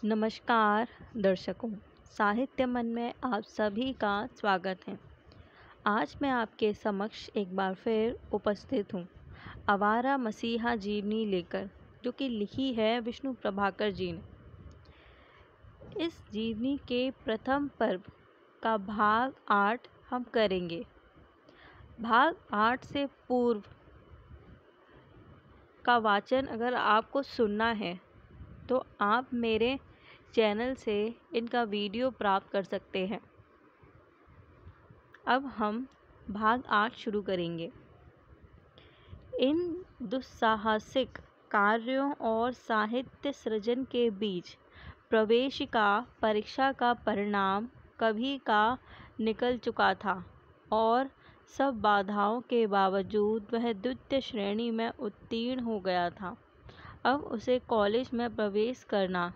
नमस्कार दर्शकों, साहित्य मन में आप सभी का स्वागत है। आज मैं आपके समक्ष एक बार फिर उपस्थित हूँ आवारा मसीहा जीवनी लेकर, जो कि लिखी है विष्णु प्रभाकर जी ने। इस जीवनी के प्रथम पर्व का भाग 8 हम करेंगे। भाग 8 से पूर्व का वाचन अगर आपको सुनना है तो आप मेरे चैनल से इनका वीडियो प्राप्त कर सकते हैं। अब हम भाग 8 शुरू करेंगे। इन दुस्साहसिक कार्यों और साहित्य सृजन के बीच प्रवेशिका परीक्षा का परिणाम कभी का निकल चुका था और सब बाधाओं के बावजूद वह द्वितीय श्रेणी में उत्तीर्ण हो गया था। अब उसे कॉलेज में प्रवेश करना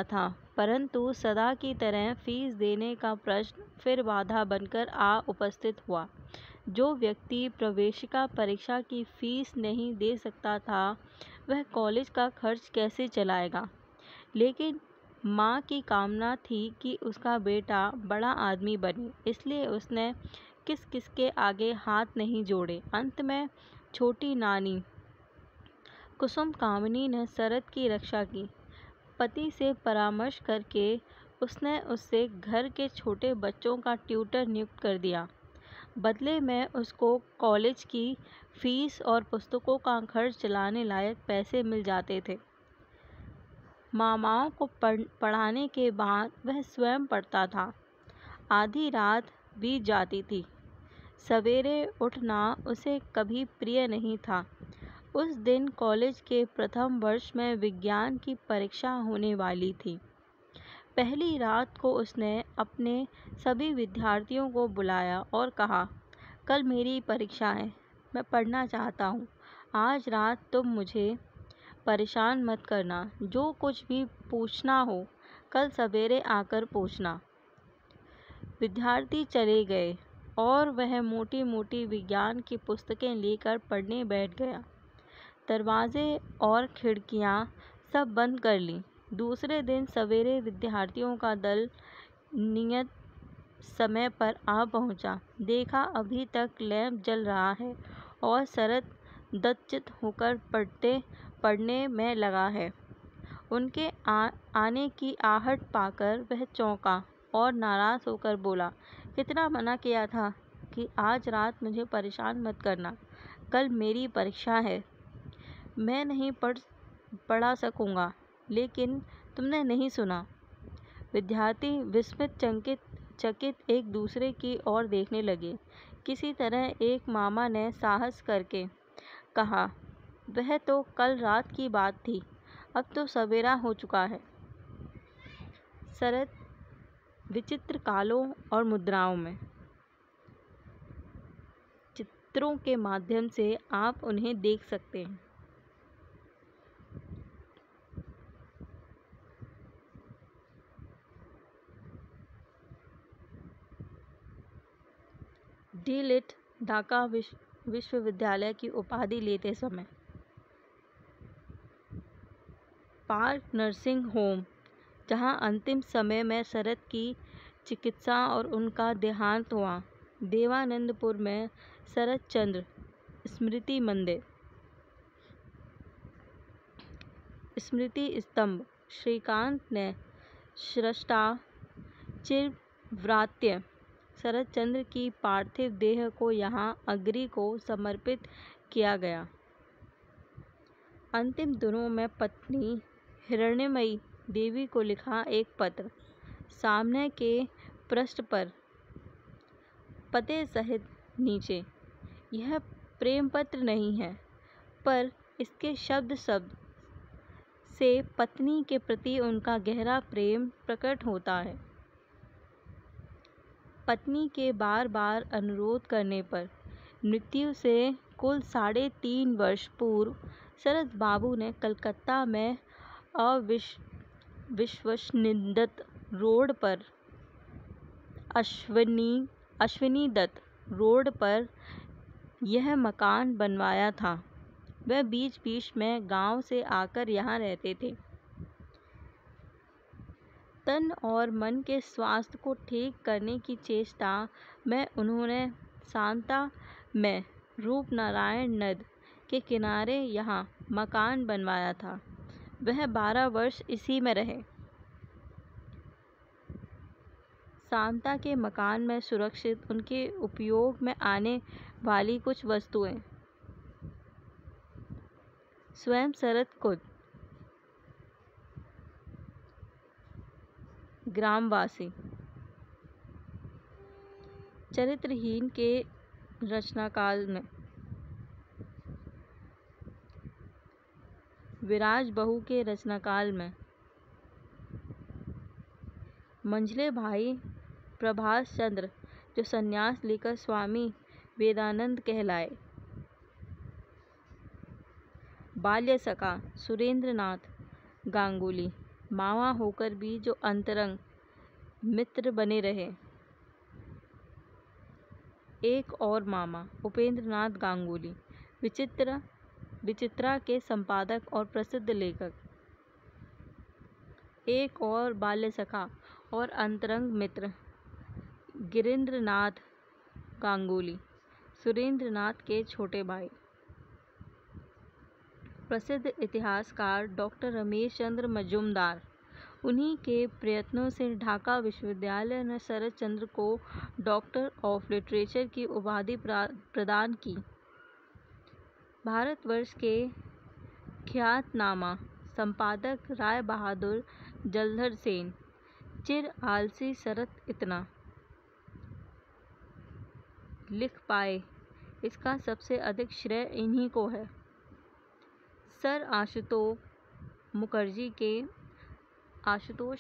था, परंतु सदा की तरह फीस देने का प्रश्न फिर बाधा बनकर आ उपस्थित हुआ। जो व्यक्ति प्रवेशिका परीक्षा की फीस नहीं दे सकता था, वह कॉलेज का खर्च कैसे चलाएगा? लेकिन माँ की कामना थी कि उसका बेटा बड़ा आदमी बने, इसलिए उसने किस के आगे हाथ नहीं जोड़े। अंत में छोटी नानी कुसुम कामिनी ने शरद की रक्षा की। पति से परामर्श करके उसने उससे घर के छोटे बच्चों का ट्यूटर नियुक्त कर दिया। बदले में उसको कॉलेज की फीस और पुस्तकों का खर्च चलाने लायक पैसे मिल जाते थे। मामाओं को पढ़ाने के बाद वह स्वयं पढ़ता था। आधी रात बीत जाती थी। सवेरे उठना उसे कभी प्रिय नहीं था। उस दिन कॉलेज के प्रथम वर्ष में विज्ञान की परीक्षा होने वाली थी। पहली रात को उसने अपने सभी विद्यार्थियों को बुलाया और कहा, कल मेरी परीक्षा है, मैं पढ़ना चाहता हूँ। आज रात तुम मुझे परेशान मत करना। जो कुछ भी पूछना हो कल सवेरे आकर पूछना। विद्यार्थी चले गए और वह मोटी मोटी विज्ञान की पुस्तकें लेकर पढ़ने बैठ गया। दरवाजे और खिड़कियां सब बंद कर लीं। दूसरे दिन सवेरे विद्यार्थियों का दल नियत समय पर आ पहुंचा। देखा अभी तक लैंप जल रहा है और शरद दत्तचित्त होकर पढ़ने में लगा है। उनके आने की आहट पाकर वह चौंका और नाराज होकर बोला, कितना मना किया था कि आज रात मुझे परेशान मत करना, कल मेरी परीक्षा है। मैं नहीं पढ़ा सकूँगा, लेकिन तुमने नहीं सुना। विद्यार्थी विस्मित चकित एक दूसरे की ओर देखने लगे। किसी तरह एक मामा ने साहस करके कहा, वह तो कल रात की बात थी, अब तो सवेरा हो चुका है। शरद विचित्र कालों और मुद्राओं में। चित्रों के माध्यम से आप उन्हें देख सकते हैं। डी.लिट. ढाका विश्वविद्यालय की उपाधि लेते समय। पार्क नर्सिंग होम, जहां अंतिम समय में शरद की चिकित्सा और उनका देहांत हुआ। देवानंदपुर में शरद चंद्र स्मृति मंदिर। स्मृति स्तंभ, श्रीकांत ने सृष्टा चिरव्रात्य शरद चंद्र की पार्थिव देह को यहाँ अग्नि को समर्पित किया गया। अंतिम दिनों में पत्नी हिरण्मयी देवी को लिखा एक पत्र। सामने के पृष्ठ पर पते सहित नीचे। यह प्रेम पत्र नहीं है, पर इसके शब्द से पत्नी के प्रति उनका गहरा प्रेम प्रकट होता है। पत्नी के बार बार अनुरोध करने पर मृत्यु से कुल 3.5 वर्ष पूर्व शरद बाबू ने कलकत्ता में अविश्वसनीयदत्त रोड पर अश्विनी दत्त रोड पर यह मकान बनवाया था। वह बीच बीच में गांव से आकर यहाँ रहते थे। तन और मन के स्वास्थ्य को ठीक करने की चेष्टा में उन्होंने सांता में रूपनारायण नद के किनारे यहाँ मकान बनवाया था। वह 12 वर्ष इसी में रहे। सांता के मकान में सुरक्षित उनके उपयोग में आने वाली कुछ वस्तुएं। स्वयं शरत खुद ग्रामवासी, चरित्रहीन के रचनाकाल में, विराज बहू के रचनाकाल में, मंझले भाई प्रभास चंद्र जो संन्यास लेकर स्वामी वेदानंद कहलाए, बाल्य सखा सुरेंद्रनाथ गांगुली मामा होकर भी जो अंतरंग मित्र बने रहे, एक और मामा उपेंद्रनाथ गांगुली विचित्रा के संपादक और प्रसिद्ध लेखक, एक और बाल्य सखा और अंतरंग मित्र गिरीन्द्रनाथ गांगुली, सुरेंद्रनाथ के छोटे भाई, प्रसिद्ध इतिहासकार डॉक्टर रमेश चंद्र मजूमदार। उन्हीं के प्रयत्नों से ढाका विश्वविद्यालय ने शरत चंद्र को डॉक्टर ऑफ लिटरेचर की उपाधि प्रदान की। भारतवर्ष के ख्यातनामा संपादक राय बहादुर जलधर सेन, चिर आलसी शरत इतना लिख पाए, इसका सबसे अधिक श्रेय इन्हीं को है। सर आशुतोष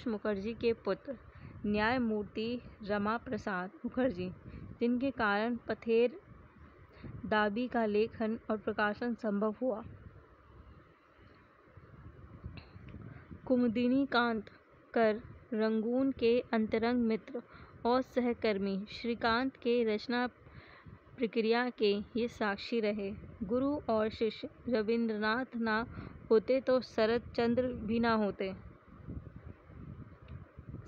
मुखर्जी के पुत्र न्यायमूर्ति रमा प्रसाद मुखर्जी, जिनके कारण पथेर दाबी का लेखन और प्रकाशन संभव हुआ। कुमुदिनी कांत कर रंगून के अंतरंग मित्र और सहकर्मी श्रीकांत के रचना प्रक्रिया के ये साक्षी रहे। गुरु और शिष्य रविंद्रनाथ ना होते तो शरत चंद्र भी ना होते।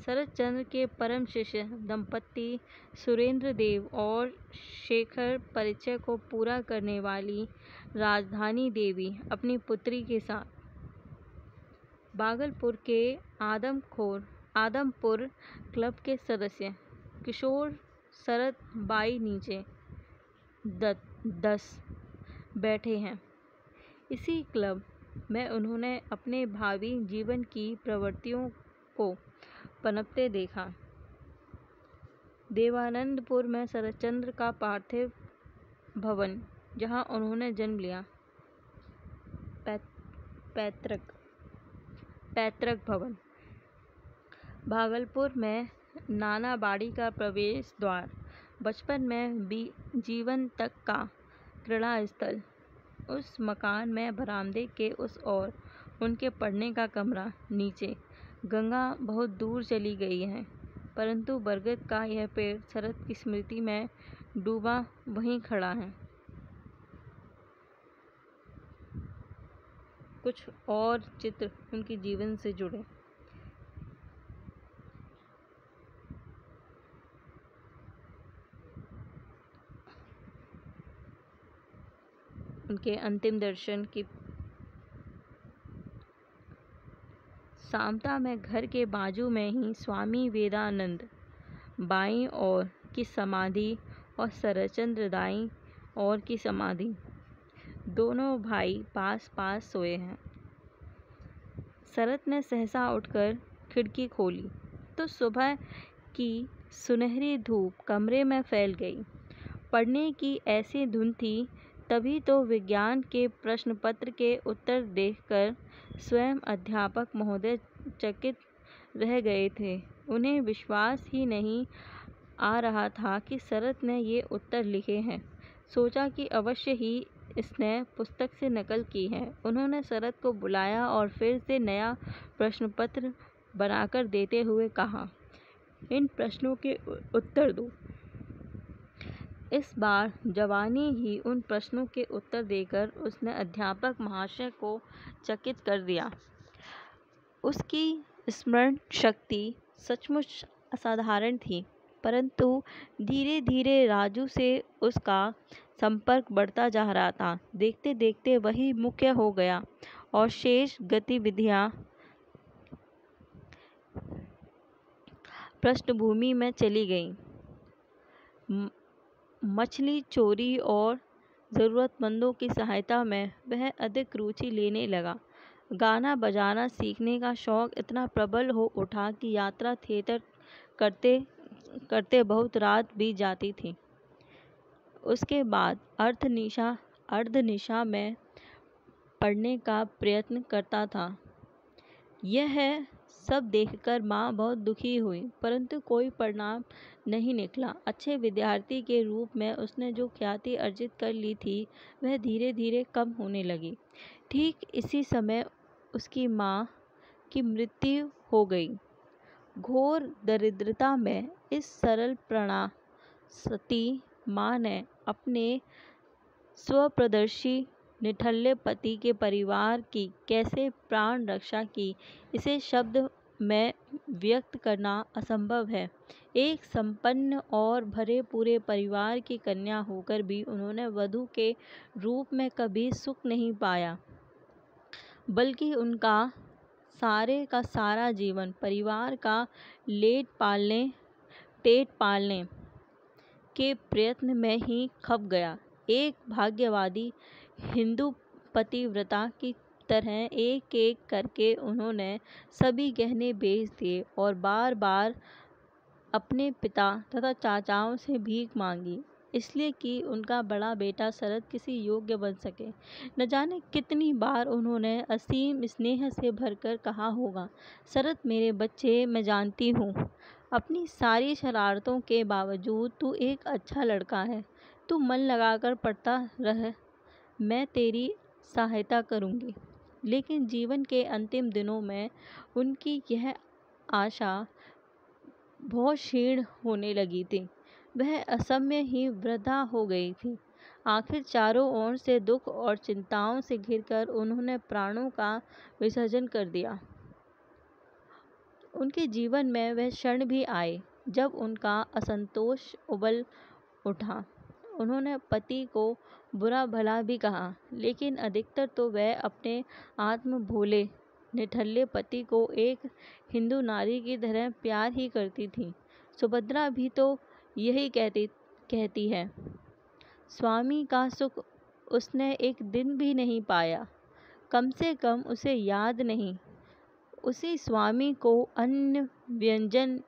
शरत चंद्र के परम शिष्य दंपति सुरेंद्र देव और शेखर परिचय को पूरा करने वाली राजधानी देवी अपनी पुत्री के साथ भागलपुर के आदमपुर क्लब के सदस्य किशोर शरत बाई नीचे 10 बैठे हैं। इसी क्लब में उन्होंने अपने भावी जीवन की प्रवृत्तियों को पनपते देखा। देवानंदपुर में शरतचंद्र का पार्थिव भवन, जहां उन्होंने जन्म लिया, पैतृक भवन। भागलपुर में नानाबाड़ी का प्रवेश द्वार, बचपन में जीवन तक का क्रीड़ा स्थल। उस मकान में बरामदे के उस ओर उनके पढ़ने का कमरा। नीचे गंगा बहुत दूर चली गई है, परंतु बरगद का यह पेड़ शरत की स्मृति में डूबा वहीं खड़ा है। कुछ और चित्र उनके जीवन से जुड़े। उनके अंतिम दर्शन की सामता में घर के बाजू में ही स्वामी वेदानंद बाईं ओर की समाधि और शरतचंद्र दाईं ओर की समाधि, दोनों भाई पास पास सोए हैं। शरत ने सहसा उठकर खिड़की खोली तो सुबह की सुनहरी धूप कमरे में फैल गई। पढ़ने की ऐसी धुन थी, तभी तो विज्ञान के प्रश्न पत्र के उत्तर देखकर स्वयं अध्यापक महोदय चकित रह गए थे। उन्हें विश्वास ही नहीं आ रहा था कि शरत ने ये उत्तर लिखे हैं। सोचा कि अवश्य ही इसने पुस्तक से नकल की है। उन्होंने शरत को बुलाया और फिर से नया प्रश्न पत्र बनाकर देते हुए कहा, इन प्रश्नों के उत्तर दो। इस बार जवानी ही उन प्रश्नों के उत्तर देकर उसने अध्यापक महाशय को चकित कर दिया। उसकी स्मरण शक्ति सचमुच असाधारण थी, परंतु धीरे धीरे राजू से उसका संपर्क बढ़ता जा रहा था। देखते देखते वही मुख्य हो गया और शेष गतिविधियां पृष्ठभूमि में चली गईं। मछली चोरी और ज़रूरतमंदों की सहायता में वह अधिक रुचि लेने लगा। गाना बजाना सीखने का शौक इतना प्रबल हो उठा कि यात्रा थिएटर करते करते बहुत रात बीत जाती थी। उसके बाद अर्धनिशा में पढ़ने का प्रयत्न करता था। यह सब देखकर माँ बहुत दुखी हुई, परंतु कोई परिणाम नहीं निकला। अच्छे विद्यार्थी के रूप में उसने जो ख्याति अर्जित कर ली थी, वह धीरे धीरे कम होने लगी। ठीक इसी समय उसकी माँ की मृत्यु हो गई। घोर दरिद्रता में इस सरल प्रणासती माँ ने अपने स्वप्रदर्शी निठल्ले पति के परिवार की कैसे प्राण रक्षा की, इसे शब्द में व्यक्त करना असंभव है। एक संपन्न और भरे पूरे परिवार की कन्या होकर भी उन्होंने वधू के रूप में कभी सुख नहीं पाया, बल्कि उनका सारे का सारा जीवन परिवार का पेट पालने के प्रयत्न में ही खप गया। एक भाग्यवादी हिंदू पतिव्रता की तरह एक एक करके उन्होंने सभी गहने बेच दिए और बार बार अपने पिता तथा चाचाओं से भीख मांगी, इसलिए कि उनका बड़ा बेटा शरद किसी योग्य बन सके। न जाने कितनी बार उन्होंने असीम स्नेह से भरकर कहा होगा, शरद मेरे बच्चे, मैं जानती हूँ अपनी सारी शरारतों के बावजूद तू एक अच्छा लड़का है। तू मन लगाकर पढ़ता रह, मैं तेरी सहायता करूँगी। लेकिन जीवन के अंतिम दिनों में उनकी यह आशा बहुत क्षीण होने लगी थी। वह असमय ही वृद्धा हो गई थी। आखिर चारों ओर से दुख और चिंताओं से घिरकर उन्होंने प्राणों का विसर्जन कर दिया। उनके जीवन में वह क्षण भी आए जब उनका असंतोष उबल उठा। उन्होंने पति को बुरा भला भी कहा, लेकिन अधिकतर तो वह अपने आत्म भोले निठल्ले पति को एक हिंदू नारी की तरह प्यार ही करती थी। सुभद्रा भी तो यही कहती है। स्वामी का सुख उसने एक दिन भी नहीं पाया, कम से कम उसे याद नहीं। उसी स्वामी को अन्य व्यंजन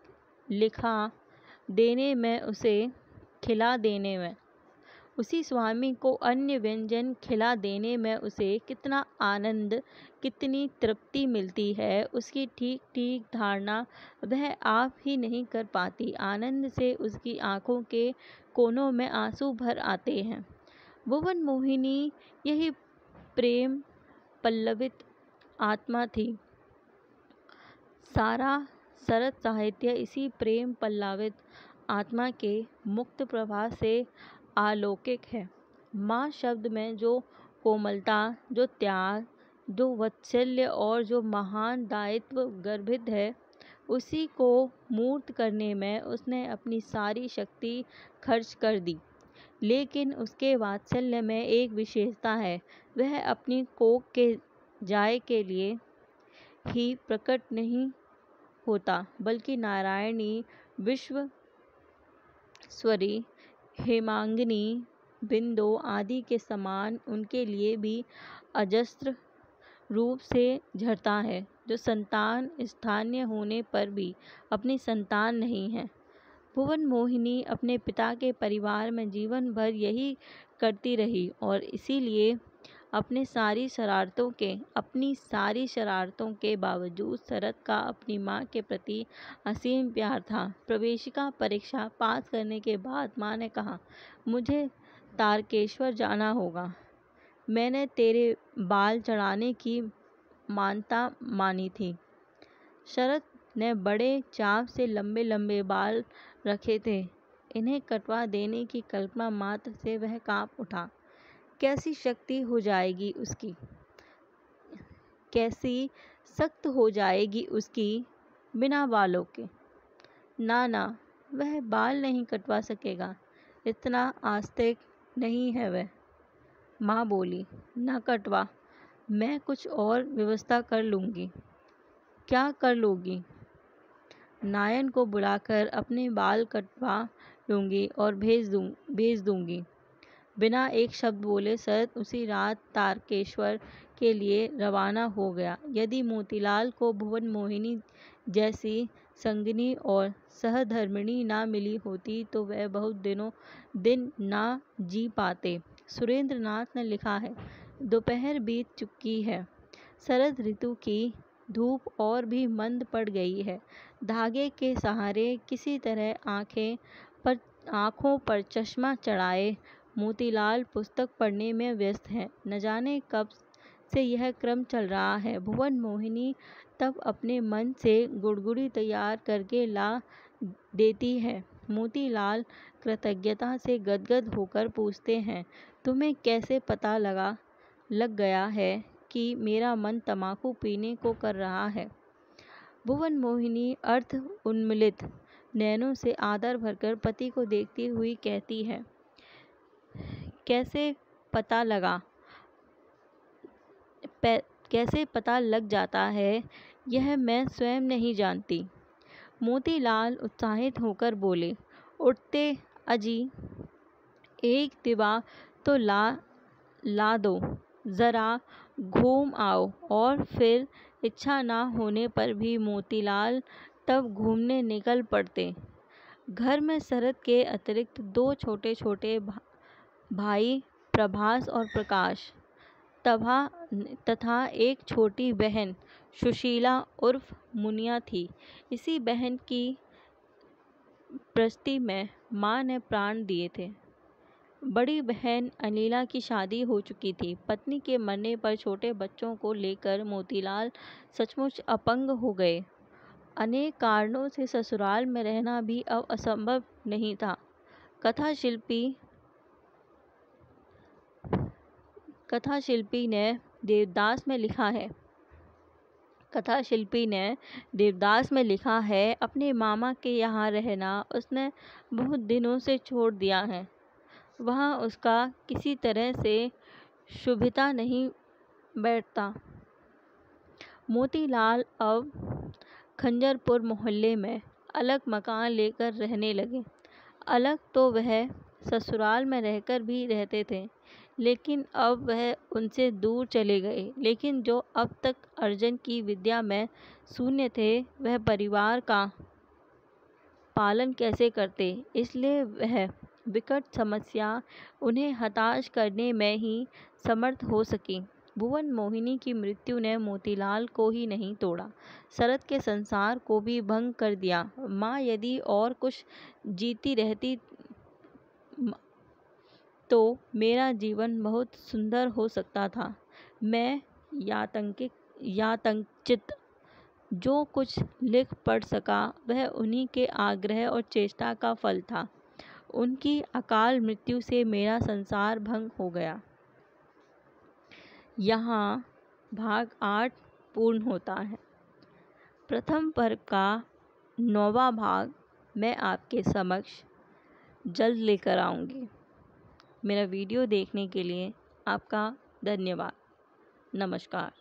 खिला देने में उसे कितना आनंद, कितनी तृप्ति मिलती है, उसकी ठीक ठीक धारणा वह आप ही नहीं कर पाती। आनंद से उसकी आंखों के कोनों में आंसू भर आते हैं। भुवन मोहिनी यही प्रेम पल्लवित आत्मा थी। सारा शरद साहित्य इसी प्रेम पल्लवित आत्मा के मुक्त प्रवाह से अलौकिक है। माँ शब्द में जो कोमलता, जो त्याग, जो वात्सल्य और जो महान दायित्व गर्भित है, उसी को मूर्त करने में उसने अपनी सारी शक्ति खर्च कर दी। लेकिन उसके वात्सल्य में एक विशेषता है, वह अपनी कोख के जाय के लिए ही प्रकट नहीं होता, बल्कि नारायणी, विश्वेश्वरी, हेमांगिनी, बिंदु आदि के समान उनके लिए भी अजस्र रूप से झरता है, जो संतान स्थानीय होने पर भी अपनी संतान नहीं है। भुवन मोहिनी अपने पिता के परिवार में जीवन भर यही करती रही और इसीलिए अपनी सारी शरारतों के बावजूद शरद का अपनी माँ के प्रति असीम प्यार था। प्रवेशिका परीक्षा पास करने के बाद माँ ने कहा, मुझे तारकेश्वर जाना होगा। मैंने तेरे बाल चढ़ाने की मानता मानी थी। शरद ने बड़े चाव से लंबे लंबे बाल रखे थे। इन्हें कटवा देने की कल्पना मात्र से वह कांप उठा। कैसी सख्त हो जाएगी उसकी बिना बालों के। ना ना, वह बाल नहीं कटवा सकेगा, इतना आस्तिक नहीं है वह। माँ बोली, ना कटवा, मैं कुछ और व्यवस्था कर लूँगी। क्या कर लोगी? नायन को बुलाकर अपने बाल कटवा लूँगी और भेज दूँगी। बिना एक शब्द बोले शरद उसी रात तारकेश्वर के लिए रवाना हो गया। यदि मोतीलाल को भुवन मोहिनी जैसी संगिनी और सहधर्मिणी ना मिली होती तो वह बहुत दिन ना जी पाते। सुरेंद्र नाथ ने लिखा है, दोपहर बीत चुकी है, शरद ऋतु की धूप और भी मंद पड़ गई है। धागे के सहारे किसी तरह आँखों पर चश्मा चढ़ाए मोतीलाल पुस्तक पढ़ने में व्यस्त है। न जाने कब से यह क्रम चल रहा है। भुवन मोहिनी तब अपने मन से गुड़गुड़ी तैयार करके ला देती है। मोतीलाल कृतज्ञता से गदगद होकर पूछते हैं, तुम्हें कैसे पता लग गया है कि मेरा मन तमाकू पीने को कर रहा है? भुवन मोहिनी अर्थ उन्मिलित नैनों से आदर भरकर पति को देखती हुई कहती है, कैसे पता लग जाता है यह मैं स्वयं नहीं जानती। मोतीलाल उत्साहित होकर बोले, उठते अजी एक दिवा तो ला दो, जरा घूम आओ। और फिर इच्छा ना होने पर भी मोतीलाल तब घूमने निकल पड़ते। घर में शरद के अतिरिक्त दो छोटे छोटे भाई प्रभास और प्रकाश तथा एक छोटी बहन सुशीला उर्फ मुनिया थी। इसी बहन की प्रस्ती में माँ ने प्राण दिए थे। बड़ी बहन अनीला की शादी हो चुकी थी। पत्नी के मरने पर छोटे बच्चों को लेकर मोतीलाल सचमुच अपंग हो गए। अनेक कारणों से ससुराल में रहना भी अब असंभव नहीं था। कथा शिल्पी ने देवदास में लिखा है, अपने मामा के यहाँ रहना उसने बहुत दिनों से छोड़ दिया है। वहाँ उसका किसी तरह से शुभिता नहीं बैठता। मोतीलाल अब खंजरपुर मोहल्ले में अलग मकान लेकर रहने लगे। अलग तो वह ससुराल में रहकर भी रहते थे, लेकिन अब वह उनसे दूर चले गए। लेकिन जो अब तक अर्जन की विद्या में शून्य थे, वह परिवार का पालन कैसे करते, इसलिए वह विकट समस्या उन्हें हताश करने में ही समर्थ हो सकी। भुवन मोहिनी की मृत्यु ने मोतीलाल को ही नहीं तोड़ा, शरद के संसार को भी भंग कर दिया। माँ यदि और कुछ जीती रहती तो मेरा जीवन बहुत सुंदर हो सकता था। मैं यातंकित जो कुछ लिख पढ़ सका वह उन्हीं के आग्रह और चेष्टा का फल था। उनकी अकाल मृत्यु से मेरा संसार भंग हो गया। यहाँ भाग 8 पूर्ण होता है। प्रथम पर्व का 9वां भाग मैं आपके समक्ष जल्द लेकर आऊँगी। मेरा वीडियो देखने के लिए आपका धन्यवाद। नमस्कार।